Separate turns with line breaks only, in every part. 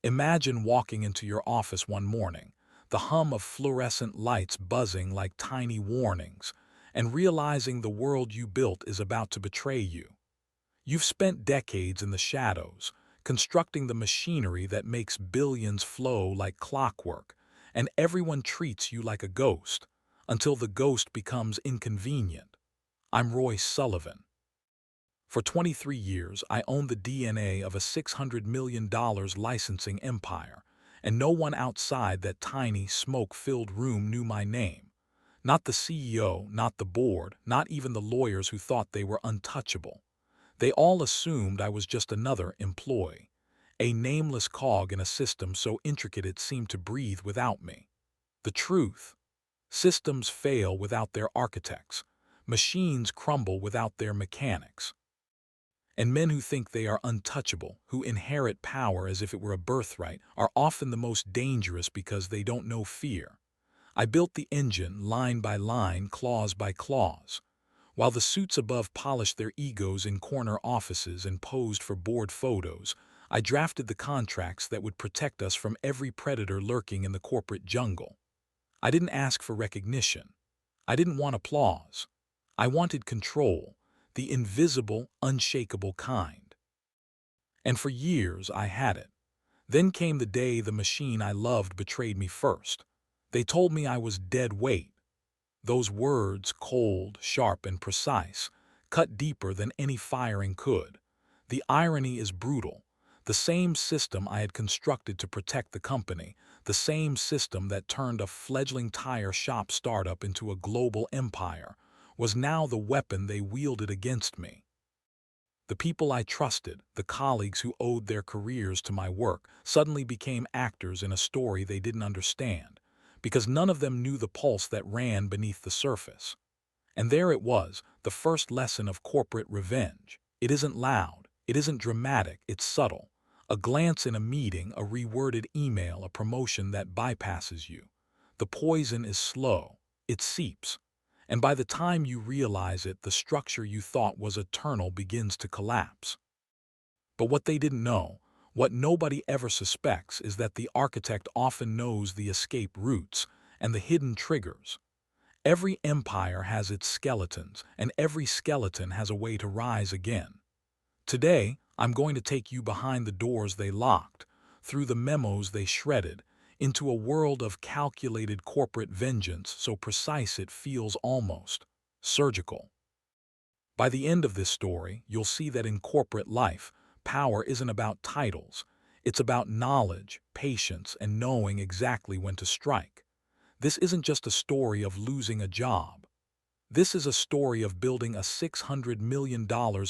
Imagine walking into your office one morning, the hum of fluorescent lights buzzing like tiny warnings, and realizing the world you built is about to betray you. You've spent decades in the shadows, constructing the machinery that makes billions flow like clockwork, and everyone treats you like a ghost, until the ghost becomes inconvenient. I'm Roy Sullivan. For 23 years, I owned the DNA of a $600 million licensing empire, and no one outside that tiny, smoke-filled room knew my name. Not the CEO, not the board, not even the lawyers who thought they were untouchable. They all assumed I was just another employee, a nameless cog in a system so intricate it seemed to breathe without me. The truth: systems fail without their architects, machines crumble without their mechanics. And men who think they are untouchable, who inherit power as if it were a birthright, are often the most dangerous because they don't know fear. I built the engine line by line, clause by clause. While the suits above polished their egos in corner offices and posed for board photos, I drafted the contracts that would protect us from every predator lurking in the corporate jungle. I didn't ask for recognition. I didn't want applause. I wanted control, the invisible, unshakable kind. And for years I had it. Then came the day the machine I loved betrayed me first. They told me I was dead weight. Those words, cold, sharp, and precise, cut deeper than any firing could. The irony is brutal. The same system I had constructed to protect the company, the same system that turned a fledgling tire shop startup into a global empire, was now the weapon they wielded against me. The people I trusted, the colleagues who owed their careers to my work, suddenly became actors in a story they didn't understand, because none of them knew the pulse that ran beneath the surface. And there it was, the first lesson of corporate revenge. It isn't loud, it isn't dramatic, it's subtle. A glance in a meeting, a reworded email, a promotion that bypasses you. The poison is slow, it seeps. And by the time you realize it, the structure you thought was eternal begins to collapse. But what they didn't know, what nobody ever suspects, is that the architect often knows the escape routes and the hidden triggers. Every empire has its skeletons, and every skeleton has a way to rise again. Today, I'm going to take you behind the doors they locked, through the memos they shredded, into a world of calculated corporate vengeance so precise it feels almost surgical. By the end of this story, you'll see that in corporate life, power isn't about titles. It's about knowledge, patience, and knowing exactly when to strike. This isn't just a story of losing a job. This is a story of building a $600 million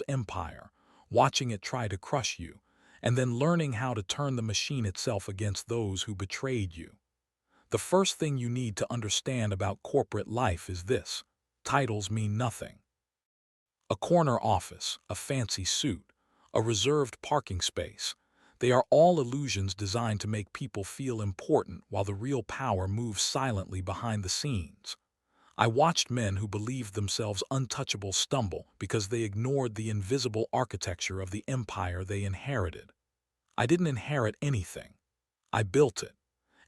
empire, watching it try to crush you, and then learning how to turn the machine itself against those who betrayed you. The first thing you need to understand about corporate life is this: titles mean nothing. A corner office, a fancy suit, a reserved parking space. They are all illusions designed to make people feel important while the real power moves silently behind the scenes. I watched men who believed themselves untouchable stumble because they ignored the invisible architecture of the empire they inherited. I didn't inherit anything. I built it.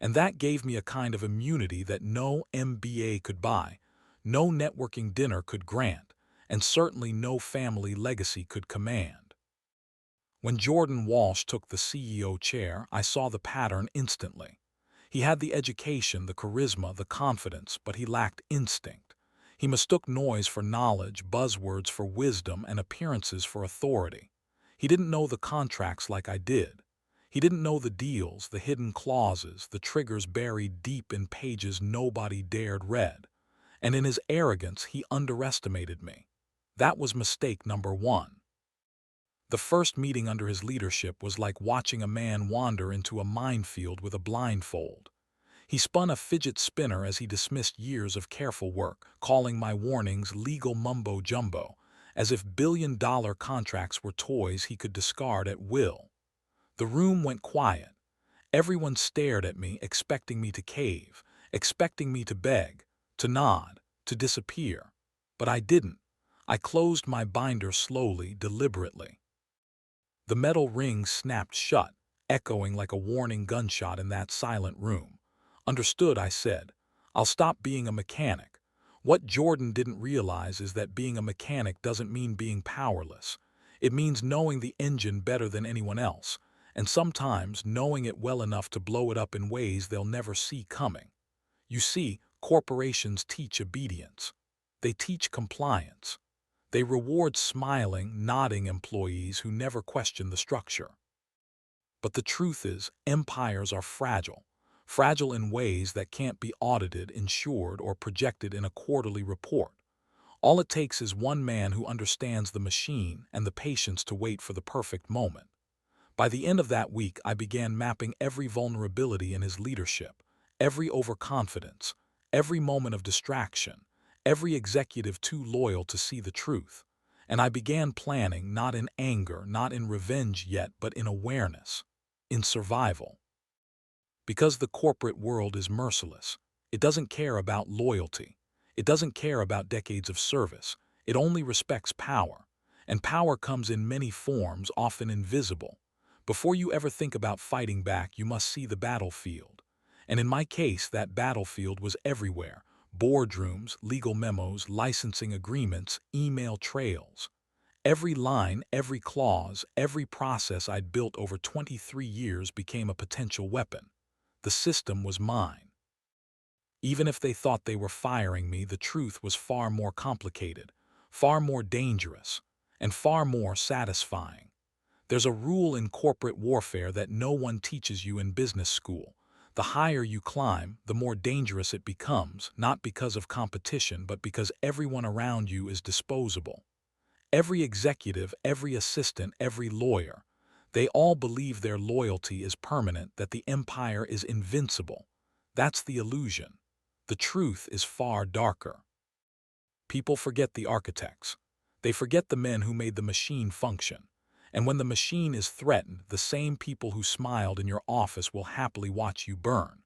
And that gave me a kind of immunity that no MBA could buy, no networking dinner could grant, and certainly no family legacy could command. When Jordan Walsh took the CEO chair, I saw the pattern instantly. He had the education, the charisma, the confidence, but he lacked instinct. He mistook noise for knowledge, buzzwords for wisdom, and appearances for authority. He didn't know the contracts like I did. He didn't know the deals, the hidden clauses, the triggers buried deep in pages nobody dared read. And in his arrogance, he underestimated me. That was mistake number one. The first meeting under his leadership was like watching a man wander into a minefield with a blindfold. He spun a fidget spinner as he dismissed years of careful work, calling my warnings legal mumbo-jumbo, as if billion-dollar contracts were toys he could discard at will. The room went quiet. Everyone stared at me, expecting me to cave, expecting me to beg, to nod, to disappear. But I didn't. I closed my binder slowly, deliberately. The metal ring snapped shut, echoing like a warning gunshot in that silent room. "Understood," I said. "I'll stop being a mechanic." What Jordan didn't realize is that being a mechanic doesn't mean being powerless. It means knowing the engine better than anyone else, and sometimes knowing it well enough to blow it up in ways they'll never see coming. You see, corporations teach obedience. They teach compliance. They reward smiling, nodding employees who never question the structure. But the truth is, empires are fragile. Fragile in ways that can't be audited, insured, or projected in a quarterly report. All it takes is one man who understands the machine and the patience to wait for the perfect moment. By the end of that week, I began mapping every vulnerability in his leadership, every overconfidence, every moment of distraction, every executive too loyal to see the truth. And I began planning not in anger, not in revenge yet, but in awareness, in survival. Because the corporate world is merciless. It doesn't care about loyalty. It doesn't care about decades of service. It only respects power. And power comes in many forms, often invisible. Before you ever think about fighting back, you must see the battlefield. And in my case, that battlefield was everywhere. Boardrooms, legal memos, licensing agreements, email trails. Every line, every clause, every process I'd built over 23 years became a potential weapon. The system was mine. Even if they thought they were firing me, the truth was far more complicated, far more dangerous, and far more satisfying. There's a rule in corporate warfare that no one teaches you in business school. The higher you climb, the more dangerous it becomes, not because of competition, but because everyone around you is disposable. Every executive, every assistant, every lawyer, they all believe their loyalty is permanent, that the empire is invincible. That's the illusion. The truth is far darker. People forget the architects. They forget the men who made the machine function. And when the machine is threatened, the same people who smiled in your office will happily watch you burn.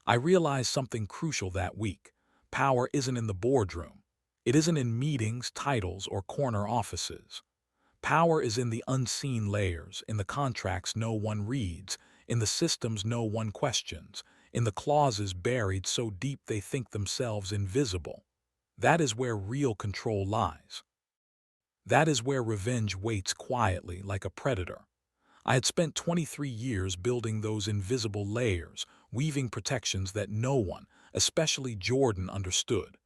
I realized something crucial that week. Power isn't in the boardroom. It isn't in meetings, titles, or corner offices. Power is in the unseen layers, in the contracts no one reads, in the systems no one questions, in the clauses buried so deep they think themselves invisible. That is where real control lies. That is where revenge waits quietly like a predator. I had spent 23 years building those invisible layers, weaving protections that no one, especially Jordan, understood.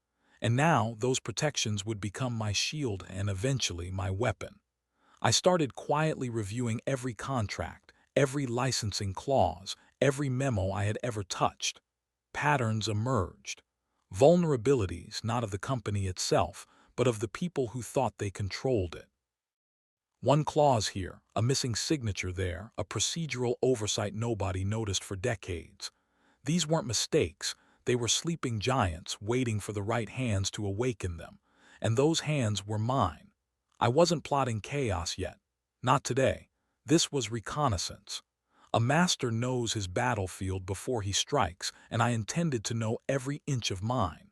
And now those protections would become my shield and eventually my weapon. I started quietly reviewing every contract, every licensing clause, every memo I had ever touched. Patterns emerged. Vulnerabilities, not of the company itself, but of the people who thought they controlled it. One clause here, a missing signature there, a procedural oversight nobody noticed for decades. These weren't mistakes. They were sleeping giants waiting for the right hands to awaken them. And those hands were mine. I wasn't plotting chaos yet. Not today. This was reconnaissance. A master knows his battlefield before he strikes, and I intended to know every inch of mine.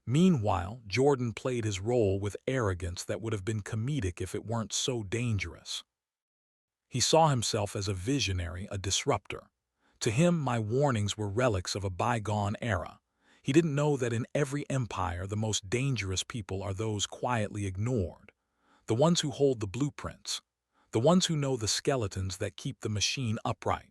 Meanwhile, Jordan played his role with arrogance that would have been comedic if it weren't so dangerous. He saw himself as a visionary, a disruptor. To him, my warnings were relics of a bygone era. He didn't know that in every empire, the most dangerous people are those quietly ignored. The ones who hold the blueprints. The ones who know the skeletons that keep the machine upright.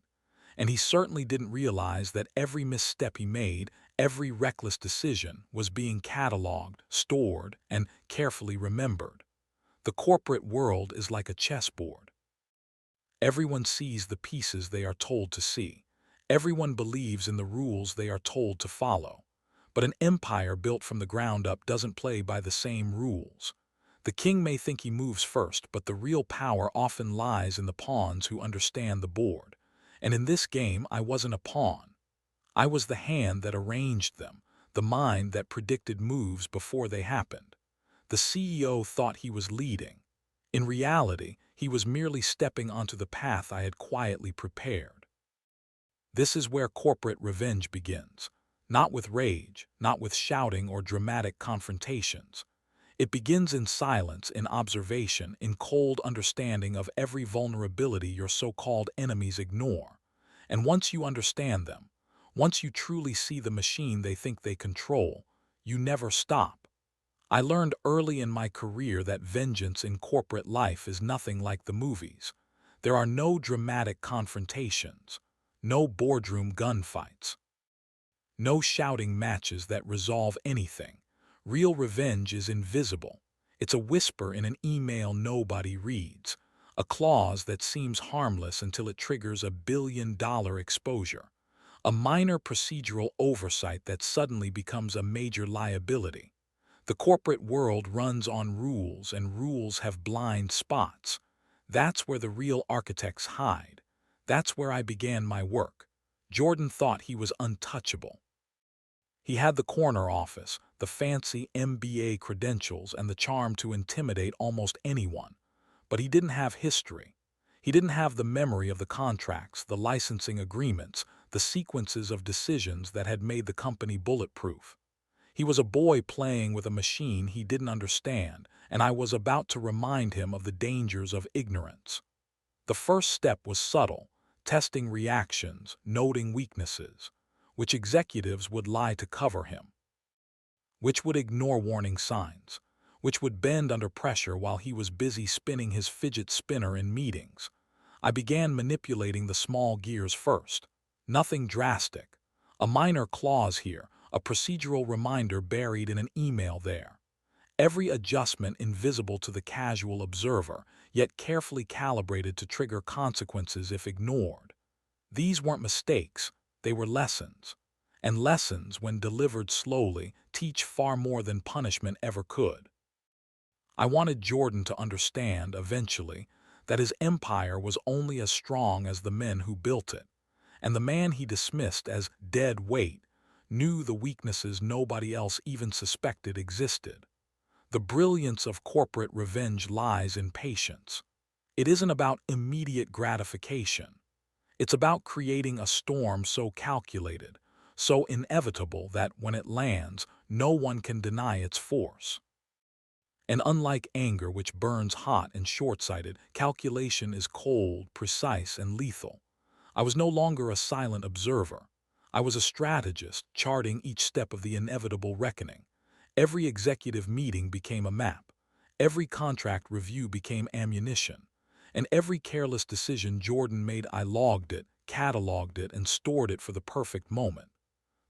And he certainly didn't realize that every misstep he made, every reckless decision, was being cataloged, stored, and carefully remembered. The corporate world is like a chessboard. Everyone sees the pieces they are told to see. Everyone believes in the rules they are told to follow. But an empire built from the ground up doesn't play by the same rules. The king may think he moves first, but the real power often lies in the pawns who understand the board. And in this game, I wasn't a pawn. I was the hand that arranged them, the mind that predicted moves before they happened. The CEO thought he was leading. In reality, he was merely stepping onto the path I had quietly prepared. This is where corporate revenge begins. Not with rage, not with shouting or dramatic confrontations. It begins in silence, in observation, in cold understanding of every vulnerability your so-called enemies ignore. And once you understand them, once you truly see the machine they think they control, you never stop. I learned early in my career that vengeance in corporate life is nothing like the movies. There are no dramatic confrontations, no boardroom gunfights, no shouting matches that resolve anything. Real revenge is invisible. It's a whisper in an email nobody reads, a clause that seems harmless until it triggers $1 billion exposure, a minor procedural oversight that suddenly becomes a major liability. The corporate world runs on rules, and rules have blind spots. That's where the real architects hide. That's where I began my work. Jordan thought he was untouchable. He had the corner office, the fancy MBA credentials, and the charm to intimidate almost anyone. But he didn't have history. He didn't have the memory of the contracts, the licensing agreements, the sequences of decisions that had made the company bulletproof. He was a boy playing with a machine he didn't understand, and I was about to remind him of the dangers of ignorance. The first step was subtle, testing reactions, noting weaknesses, which executives would lie to cover him, which would ignore warning signs, which would bend under pressure while he was busy spinning his fidget spinner in meetings. I began manipulating the small gears first. Nothing drastic. A minor clause here, a procedural reminder buried in an email there. Every adjustment invisible to the casual observer, yet carefully calibrated to trigger consequences if ignored. These weren't mistakes, they were lessons. And lessons, when delivered slowly, teach far more than punishment ever could. I wanted Jordan to understand, eventually, that his empire was only as strong as the men who built it, and the man he dismissed as dead weight knew the weaknesses nobody else even suspected existed. The brilliance of corporate revenge lies in patience. It isn't about immediate gratification. It's about creating a storm so calculated, so inevitable that when it lands, no one can deny its force. And unlike anger, which burns hot and short-sighted, calculation is cold, precise, and lethal. I was no longer a silent observer. I was a strategist, charting each step of the inevitable reckoning. Every executive meeting became a map. Every contract review became ammunition. And every careless decision Jordan made, I logged it, cataloged it, and stored it for the perfect moment.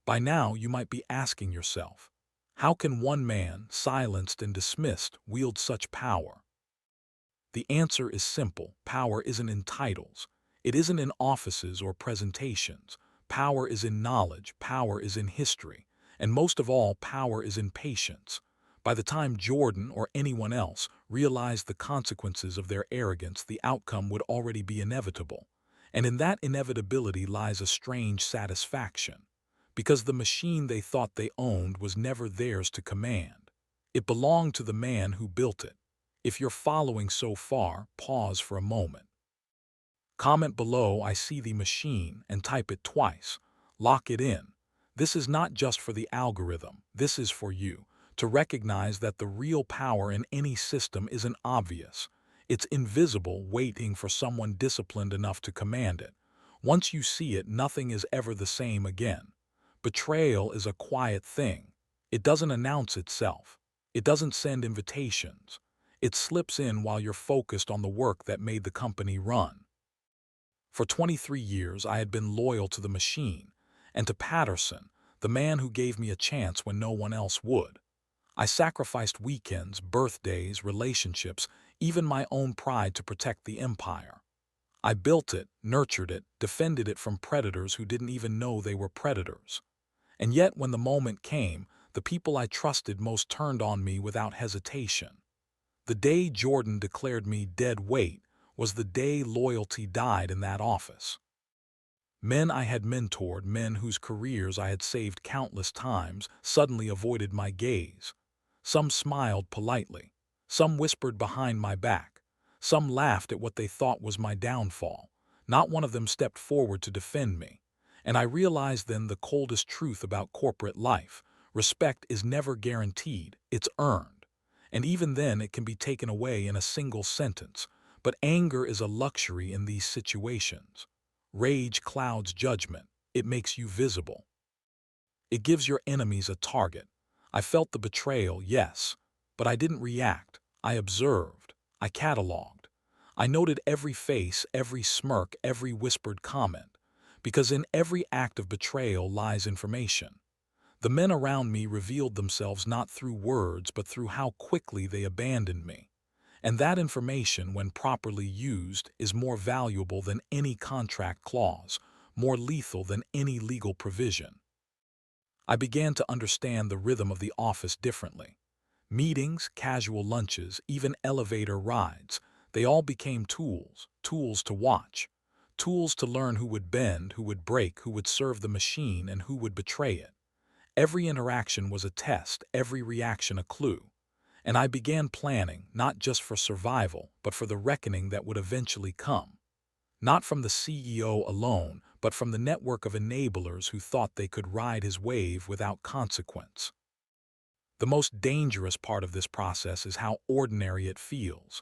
By now, you might be asking yourself, how can one man, silenced and dismissed, wield such power? The answer is simple. Power isn't in titles. It isn't in offices or presentations. Power is in knowledge. Power is in history. And most of all, power is in patience. By the time Jordan or anyone else realized the consequences of their arrogance, the outcome would already be inevitable. And in that inevitability lies a strange satisfaction, because the machine they thought they owned was never theirs to command. It belonged to the man who built it. If you're following so far, pause for a moment. Comment below "I see the machine" and type it twice. Lock it in. This is not just for the algorithm. This is for you, to recognize that the real power in any system isn't obvious. It's invisible, waiting for someone disciplined enough to command it. Once you see it, nothing is ever the same again. Betrayal is a quiet thing. It doesn't announce itself. It doesn't send invitations. It slips in while you're focused on the work that made the company run. For 23 years, I had been loyal to the machine, and to Patterson, the man who gave me a chance when no one else would. I sacrificed weekends, birthdays, relationships, even my own pride to protect the empire. I built it, nurtured it, defended it from predators who didn't even know they were predators. And yet, when the moment came, the people I trusted most turned on me without hesitation. The day Jordan declared me dead weight was the day loyalty died in that office. Men I had mentored, men whose careers I had saved countless times, suddenly avoided my gaze. Some smiled politely. Some whispered behind my back. Some laughed at what they thought was my downfall. Not one of them stepped forward to defend me. And I realized then the coldest truth about corporate life: respect is never guaranteed, it's earned. And even then, it can be taken away in a single sentence. But anger is a luxury in these situations. Rage clouds judgment. It makes you visible. It gives your enemies a target. I felt the betrayal, yes, but I didn't react. I observed. I cataloged. I noted every face, every smirk, every whispered comment, because in every act of betrayal lies information. The men around me revealed themselves not through words but through how quickly they abandoned me. And that information, when properly used, is more valuable than any contract clause, more lethal than any legal provision. I began to understand the rhythm of the office differently. Meetings, casual lunches, even elevator rides, they all became tools, tools to watch, tools to learn who would bend, who would break, who would serve the machine, and who would betray it. Every interaction was a test, every reaction a clue. And I began planning, not just for survival, but for the reckoning that would eventually come. Not from the CEO alone, but from the network of enablers who thought they could ride his wave without consequence. The most dangerous part of this process is how ordinary it feels.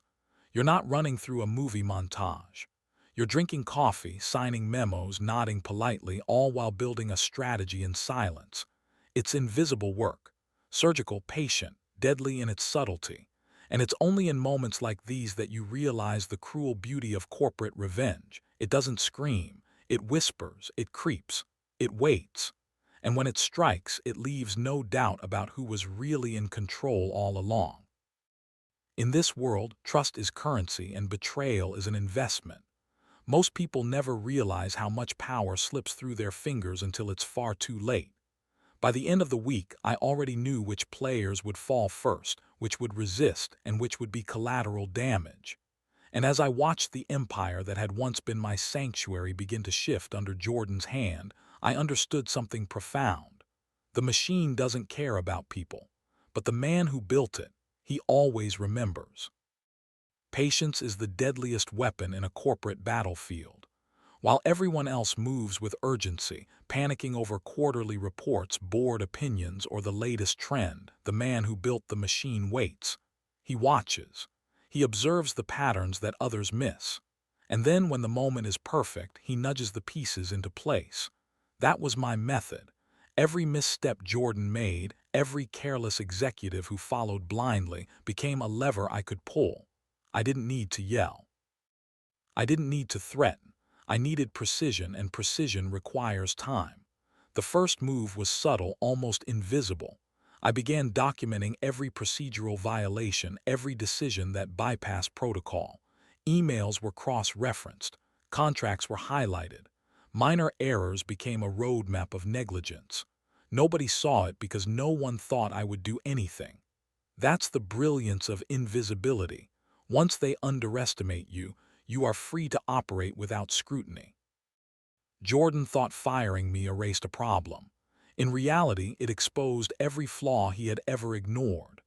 You're not running through a movie montage. You're drinking coffee, signing memos, nodding politely, all while building a strategy in silence. It's invisible work, surgical, patient, deadly in its subtlety. And it's only in moments like these that you realize the cruel beauty of corporate revenge. It doesn't scream, it whispers, it creeps, it waits. And when it strikes, it leaves no doubt about who was really in control all along. In this world, trust is currency and betrayal is an investment. Most people never realize how much power slips through their fingers until it's far too late. By the end of the week, I already knew which players would fall first, which would resist, and which would be collateral damage. And as I watched the empire that had once been my sanctuary begin to shift under Jordan's hand, I understood something profound. The machine doesn't care about people, but the man who built it, he always remembers. Patience is the deadliest weapon in a corporate battlefield. While everyone else moves with urgency, panicking over quarterly reports, board opinions, or the latest trend, the man who built the machine waits. He watches. He observes the patterns that others miss. And then when the moment is perfect, he nudges the pieces into place. That was my method. Every misstep Jordan made, every careless executive who followed blindly, became a lever I could pull. I didn't need to yell. I didn't need to threaten. I needed precision, and precision requires time. The first move was subtle, almost invisible. I began documenting every procedural violation, every decision that bypassed protocol. Emails were cross-referenced. Contracts were highlighted. Minor errors became a roadmap of negligence. Nobody saw it because no one thought I would do anything. That's the brilliance of invisibility. Once they underestimate you, you are free to operate without scrutiny. Jordan thought firing me erased a problem. In reality, it exposed every flaw he had ever ignored.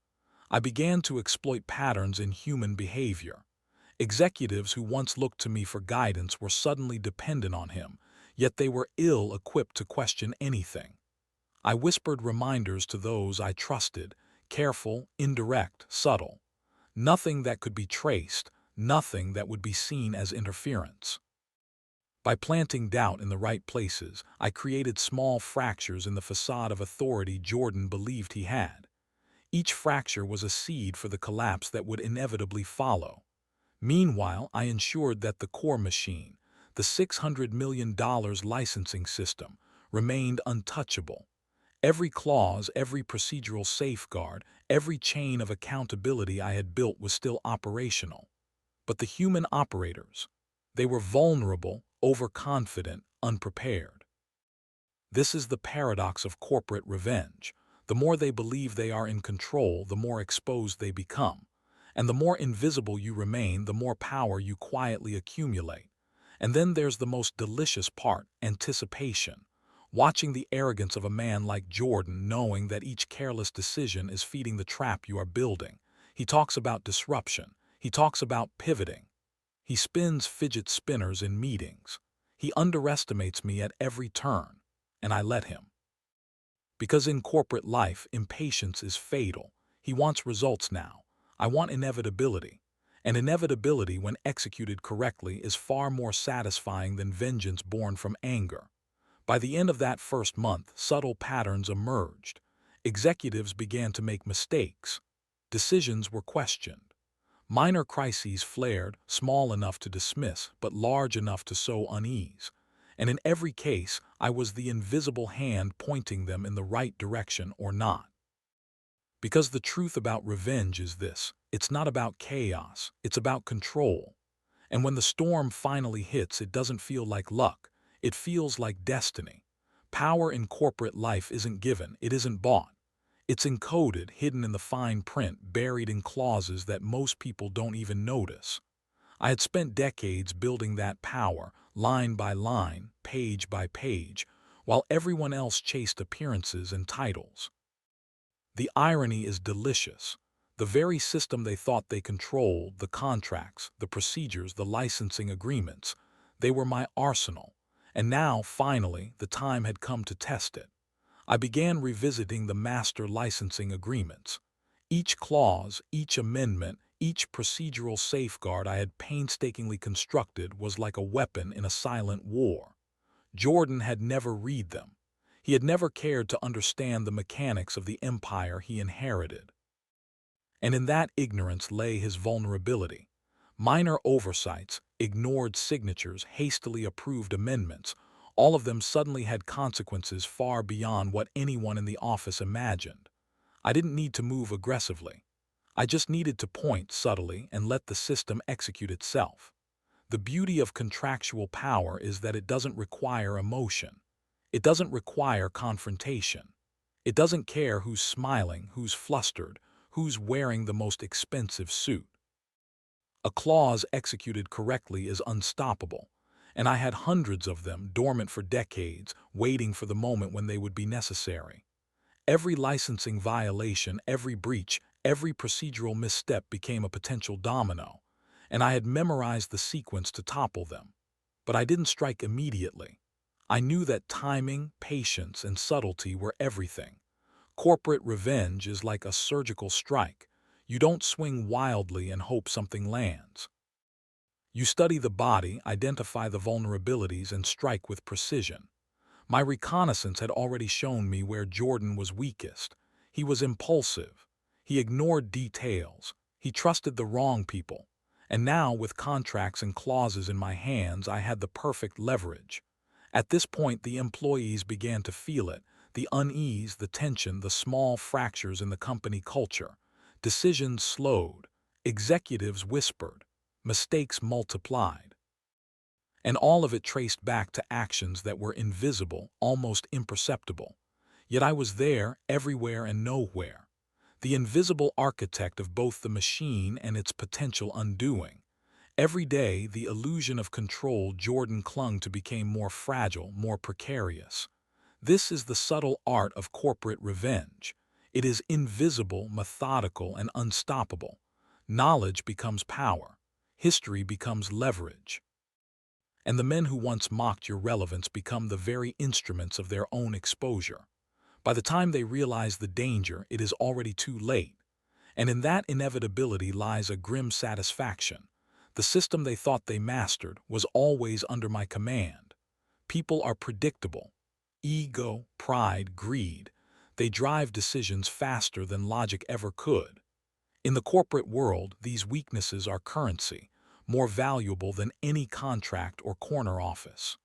I began to exploit patterns in human behavior. Executives who once looked to me for guidance were suddenly dependent on him, yet they were ill-equipped to question anything. I whispered reminders to those I trusted, careful, indirect, subtle. Nothing that could be traced, nothing that would be seen as interference. By planting doubt in the right places, I created small fractures in the facade of authority Jordan believed he had. Each fracture was a seed for the collapse that would inevitably follow. Meanwhile, I ensured that the core machine, the $600 million licensing system, remained untouchable. Every clause, every procedural safeguard, every chain of accountability I had built was still operational. But the human operators, they were vulnerable, overconfident, unprepared. This is the paradox of corporate revenge. The more they believe they are in control, the more exposed they become. And the more invisible you remain, the more power you quietly accumulate. And then there's the most delicious part, anticipation. Watching the arrogance of a man like Jordan, knowing that each careless decision is feeding the trap you are building. He talks about disruption. He talks about pivoting. He spins fidget spinners in meetings. He underestimates me at every turn, and I let him. Because in corporate life, impatience is fatal. He wants results now. I want inevitability. And inevitability, when executed correctly, is far more satisfying than vengeance born from anger. By the end of that first month, subtle patterns emerged. Executives began to make mistakes. Decisions were questioned. Minor crises flared, small enough to dismiss, but large enough to sow unease. And in every case, I was the invisible hand pointing them in the right direction or not. Because the truth about revenge is this: it's not about chaos, it's about control. And when the storm finally hits, it doesn't feel like luck, it feels like destiny. Power in corporate life isn't given, it isn't bought. It's encoded, hidden in the fine print, buried in clauses that most people don't even notice. I had spent decades building that power, line by line, page by page, while everyone else chased appearances and titles. The irony is delicious. The very system they thought they controlled, the contracts, the procedures, the licensing agreements, they were my arsenal. And now, finally, the time had come to test it. I began revisiting the master licensing agreements. Each clause, each amendment, each procedural safeguard I had painstakingly constructed was like a weapon in a silent war. Jordan had never read them. He had never cared to understand the mechanics of the empire he inherited. And in that ignorance lay his vulnerability. Minor oversights, ignored signatures, hastily approved amendments, all of them suddenly had consequences far beyond what anyone in the office imagined. I didn't need to move aggressively. I just needed to point subtly and let the system execute itself. The beauty of contractual power is that it doesn't require emotion. It doesn't require confrontation. It doesn't care who's smiling, who's flustered, who's wearing the most expensive suit. A clause executed correctly is unstoppable, and I had hundreds of them dormant for decades, waiting for the moment when they would be necessary. Every licensing violation, every breach, every procedural misstep became a potential domino, and I had memorized the sequence to topple them. But I didn't strike immediately. I knew that timing, patience, and subtlety were everything. Corporate revenge is like a surgical strike. You don't swing wildly and hope something lands. You study the body, identify the vulnerabilities, and strike with precision. My reconnaissance had already shown me where Jordan was weakest. He was impulsive. He ignored details. He trusted the wrong people. And now, with contracts and clauses in my hands, I had the perfect leverage. At this point, the employees began to feel it: the unease, the tension, the small fractures in the company culture. Decisions slowed. Executives whispered. Mistakes multiplied. And all of it traced back to actions that were invisible, almost imperceptible. Yet I was there, everywhere and nowhere. The invisible architect of both the machine and its potential undoing. Every day, the illusion of control Jordan clung to became more fragile, more precarious. This is the subtle art of corporate revenge. It is invisible, methodical, and unstoppable. Knowledge becomes power. History becomes leverage. And the men who once mocked your relevance become the very instruments of their own exposure. By the time they realize the danger, it is already too late. And in that inevitability lies a grim satisfaction. The system they thought they mastered was always under my command. People are predictable. Ego, pride, greed. They drive decisions faster than logic ever could. In the corporate world, these weaknesses are currency, more valuable than any contract or corner office.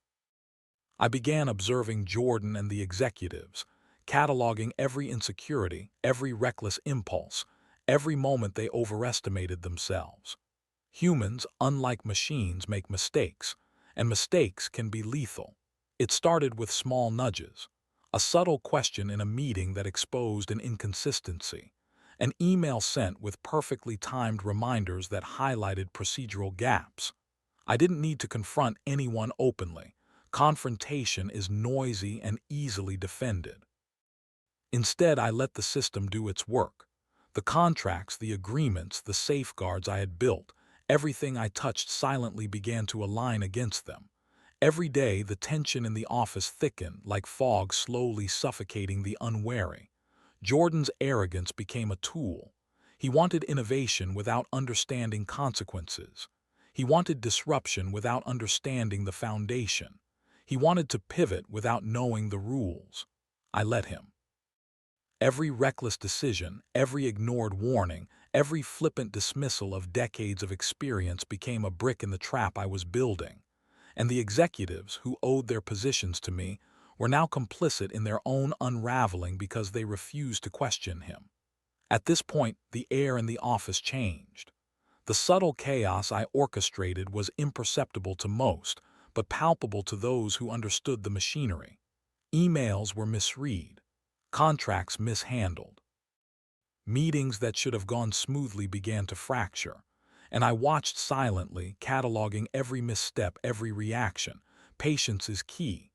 I began observing Jordan and the executives, cataloging every insecurity, every reckless impulse, every moment they overestimated themselves. Humans, unlike machines, make mistakes, and mistakes can be lethal. It started with small nudges, a subtle question in a meeting that exposed an inconsistency, an email sent with perfectly timed reminders that highlighted procedural gaps. I didn't need to confront anyone openly. Confrontation is noisy and easily defended. Instead, I let the system do its work. The contracts, the agreements, the safeguards I had built, everything I touched silently began to align against them. Every day, the tension in the office thickened, like fog slowly suffocating the unwary. Jordan's arrogance became a tool. He wanted innovation without understanding consequences. He wanted disruption without understanding the foundation. He wanted to pivot without knowing the rules. I let him. Every reckless decision, every ignored warning, every flippant dismissal of decades of experience became a brick in the trap I was building. And the executives, who owed their positions to me, were now complicit in their own unraveling because they refused to question him. At this point, the air in the office changed. The subtle chaos I orchestrated was imperceptible to most, but palpable to those who understood the machinery. Emails were misread, contracts mishandled. Meetings that should have gone smoothly began to fracture, and I watched silently, cataloging every misstep, every reaction. Patience is key.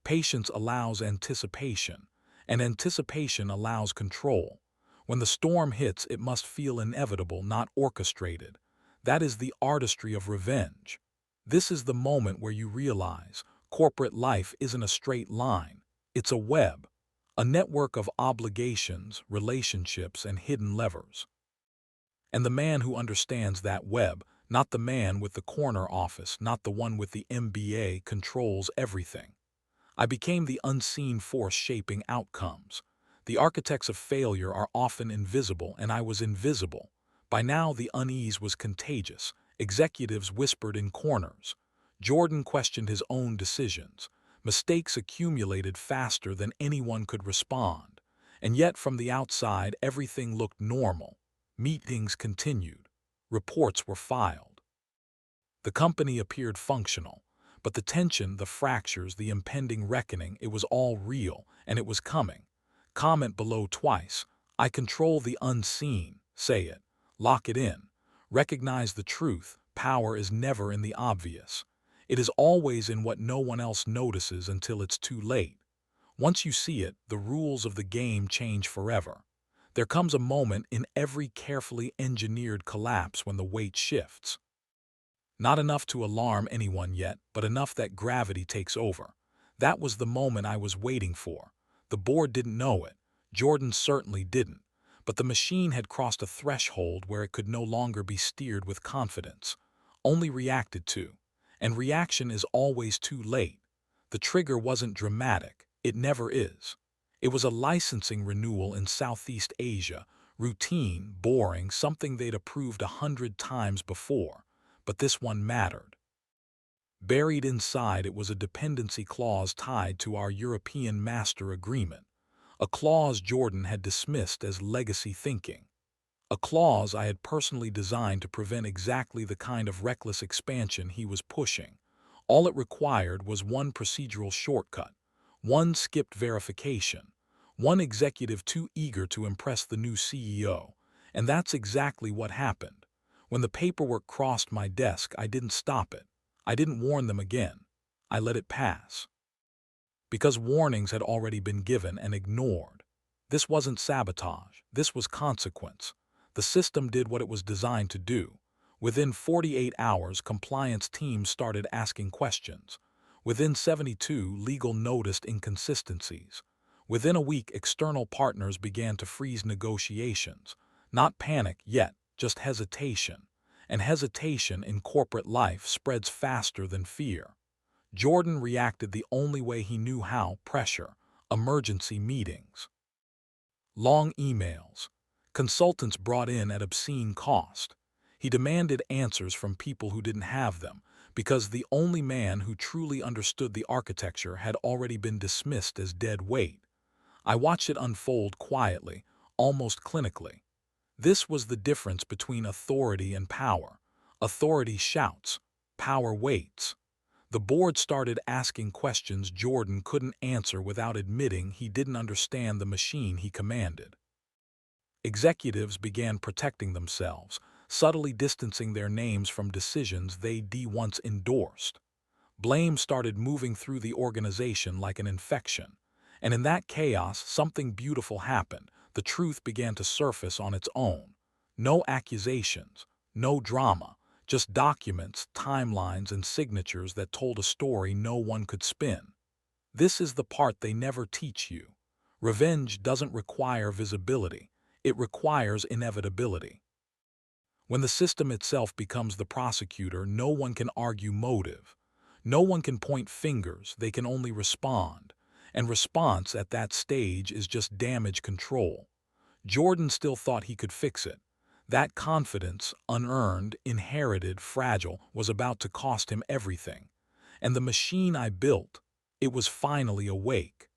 Patience allows anticipation, and anticipation allows control. When the storm hits, it must feel inevitable, not orchestrated. That is the artistry of revenge. This is the moment where you realize corporate life isn't a straight line. It's a web, a network of obligations, relationships, and hidden levers. And the man who understands that web, not the man with the corner office, not the one with the MBA, controls everything. I became the unseen force shaping outcomes. The architects of failure are often invisible, and I was invisible. By now, the unease was contagious. Executives whispered in corners. Jordan questioned his own decisions. Mistakes accumulated faster than anyone could respond. And yet, from the outside, everything looked normal. Meetings continued. Reports were filed. The company appeared functional. But the tension, the fractures, the impending reckoning, it was all real, and it was coming. Comment below twice. I control the unseen. Say it. Lock it in. Recognize the truth. Power is never in the obvious. It is always in what no one else notices until it's too late. Once you see it, the rules of the game change forever. There comes a moment in every carefully engineered collapse when the weight shifts. Not enough to alarm anyone yet, but enough that gravity takes over. That was the moment I was waiting for. The board didn't know it. Jordan certainly didn't. But the machine had crossed a threshold where it could no longer be steered with confidence, only reacted to. And reaction is always too late. The trigger wasn't dramatic. It never is. It was a licensing renewal in Southeast Asia, routine, boring, something they'd approved 100 times before. But this one mattered. Buried inside it was a dependency clause tied to our European master agreement, a clause Jordan had dismissed as legacy thinking, a clause I had personally designed to prevent exactly the kind of reckless expansion he was pushing. All it required was one procedural shortcut, one skipped verification, one executive too eager to impress the new CEO, and that's exactly what happened. When the paperwork crossed my desk, I didn't stop it. I didn't warn them again. I let it pass. Because warnings had already been given and ignored. This wasn't sabotage. This was consequence. The system did what it was designed to do. Within 48 hours, compliance teams started asking questions. Within 72, legal noticed inconsistencies. Within a week, external partners began to freeze negotiations. Not panic yet, just hesitation. And hesitation in corporate life spreads faster than fear. Jordan reacted the only way he knew how: pressure, emergency meetings, long emails, consultants brought in at obscene cost. He demanded answers from people who didn't have them, because the only man who truly understood the architecture had already been dismissed as dead weight. I watched it unfold quietly, almost clinically. This was the difference between authority and power. Authority shouts, power waits. The board started asking questions Jordan couldn't answer without admitting he didn't understand the machine he commanded. Executives began protecting themselves, subtly distancing their names from decisions they'd once endorsed. Blame started moving through the organization like an infection. And in that chaos, something beautiful happened. The truth began to surface on its own. No accusations, no drama, just documents, timelines, and signatures that told a story no one could spin. This is the part they never teach you. Revenge doesn't require visibility. It requires inevitability. When the system itself becomes the prosecutor, no one can argue motive. No one can point fingers, they can only respond. And response at that stage is just damage control. Jordan still thought he could fix it. That confidence, unearned, inherited, fragile, was about to cost him everything. And the machine I built, it was finally awake.